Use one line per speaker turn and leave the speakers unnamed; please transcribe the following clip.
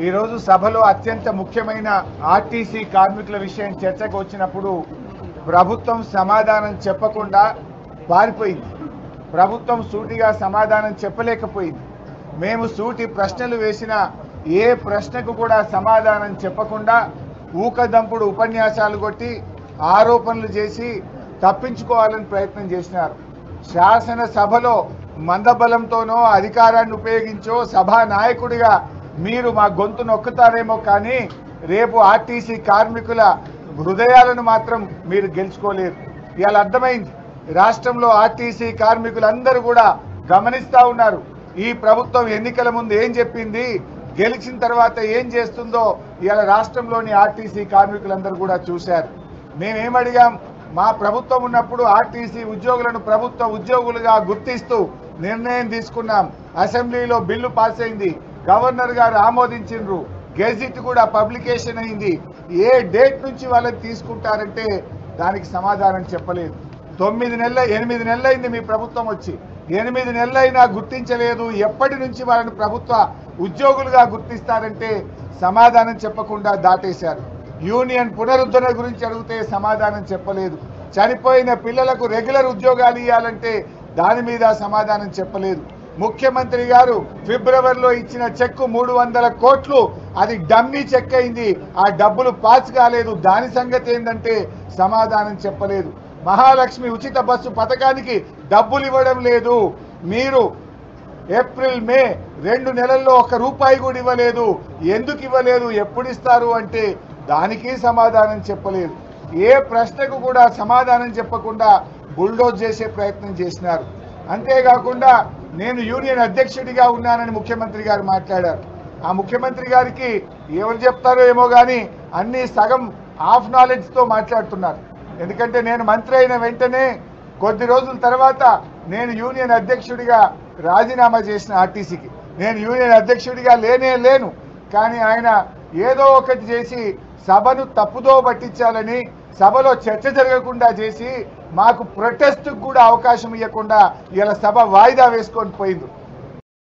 ఈ రోజు సభలో అత్యంత ముఖ్యమైన ఆర్టీసీ కార్మికుల విషయం చర్చకు వచ్చినప్పుడు ప్రభుత్వం సమాధానం చెప్పకుండా పారిపోయింది. ప్రభుత్వం సూటిగా సమాధానం చెప్పలేకపోయింది. మేము సూటి ప్రశ్నలు వేసిన ఏ ప్రశ్నకు కూడా సమాధానం చెప్పకుండా ఊకదంపుడు ఉపన్యాసాలు కొట్టి ఆరోపణలు చేసి తప్పించుకోవాలని ప్రయత్నం చేసినారు. శాసనసభలో మందబలంతోనో అధికారాన్ని ఉపయోగించో సభా నాయకుడిగా మీరు మా గొంతు నొక్కుతారేమో కానీ రేపు ఆర్టీసీ కార్మికుల హృదయాలను మాత్రం మీరు గెలుచుకోలేరు. ఇవాళ అర్థమైంది. రాష్ట్రంలో ఆర్టీసీ కార్మికులందరూ కూడా గమనిస్తూ ఉన్నారు. ఈ ప్రభుత్వం ఎన్నికల ముందు ఏం చెప్పింది, గెలిచిన తర్వాత ఏం చేస్తుందో ఇవాళ రాష్ట్రంలోని ఆర్టీసీ కార్మికులందరూ కూడా చూశారు. మేమేమడిగాం, మా ప్రభుత్వం ఉన్నప్పుడు ఆర్టీసీ ఉద్యోగులను ప్రభుత్వ ఉద్యోగులుగా గుర్తిస్తూ నిర్ణయం తీసుకున్నాం. అసెంబ్లీలో బిల్లు పాస్ అయింది, గవర్నర్ గారు ఆమోదించిండ్రు, గెజిట్ కూడా పబ్లికేషన్ అయింది. ఏ డేట్ నుంచి వాళ్ళని తీసుకుంటారంటే దానికి సమాధానం చెప్పలేదు. 8 నెలలైంది మీ ప్రభుత్వం వచ్చి, 8 నెలలైనా గుర్తించలేదు. ఎప్పటి నుంచి వాళ్ళని ప్రభుత్వ ఉద్యోగులుగా గుర్తిస్తారంటే సమాధానం చెప్పకుండా దాటేశారు. యూనియన్ పునరుద్ధరణ గురించి అడిగితే సమాధానం చెప్పలేదు. చనిపోయిన పిల్లలకు రెగ్యులర్ ఉద్యోగాలు ఇవ్వాలంటే దాని మీద సమాధానం చెప్పలేదు. ముఖ్యమంత్రి గారు ఫిబ్రవరిలో ఇచ్చిన చెక్కు 300 కోట్లు, అది డమ్మీ చెక్ అయింది. ఆ డబ్బులు పాస్ కాలేదు. దాని సంగతి ఏంటంటే సమాధానం చెప్పలేదు. మహాలక్ష్మి ఉచిత బస్సు పథకానికి డబ్బులు ఇవ్వడం లేదు. మీరు ఏప్రిల్ మే 2 నెలల్లో 1 రూపాయి కూడా ఇవ్వలేదు. ఎందుకు ఇవ్వలేదు, ఎప్పుడు ఇస్తారు అంటే దానికి సమాధానం చెప్పలేదు. ఏ ప్రశ్నకు కూడా సమాధానం చెప్పకుండా బుల్డోజ్ చేసే ప్రయత్నం చేసినారు. అంతేకాకుండా నేను యూనియన్ అధ్యక్షుడిగా ఉన్నానని ముఖ్యమంత్రి గారు మాట్లాడారు. ఆ ముఖ్యమంత్రి గారికి ఎవరు చెప్తారో ఏమో కానీ అన్ని సగం హాఫ్ నాలెడ్జ్తో మాట్లాడుతున్నారు. ఎందుకంటే నేను మంత్రి అయిన వెంటనే కొద్ది రోజుల తర్వాత నేను యూనియన్ అధ్యక్షుడిగా రాజీనామా చేసిన ఆర్టీసీకి. నేను యూనియన్ అధ్యక్షుడిగా లేను. కానీ ఆయన ఏదో ఒకటి చేసి సభను తప్పుదో పట్టించాలని, సభలో చర్చ జరగకుండా చేసి మాకు ప్రొటెస్ట్కు కూడా అవకాశం ఇవ్వకుండా ఇలా సభ వాయిదా వేసుకొని పోయింది.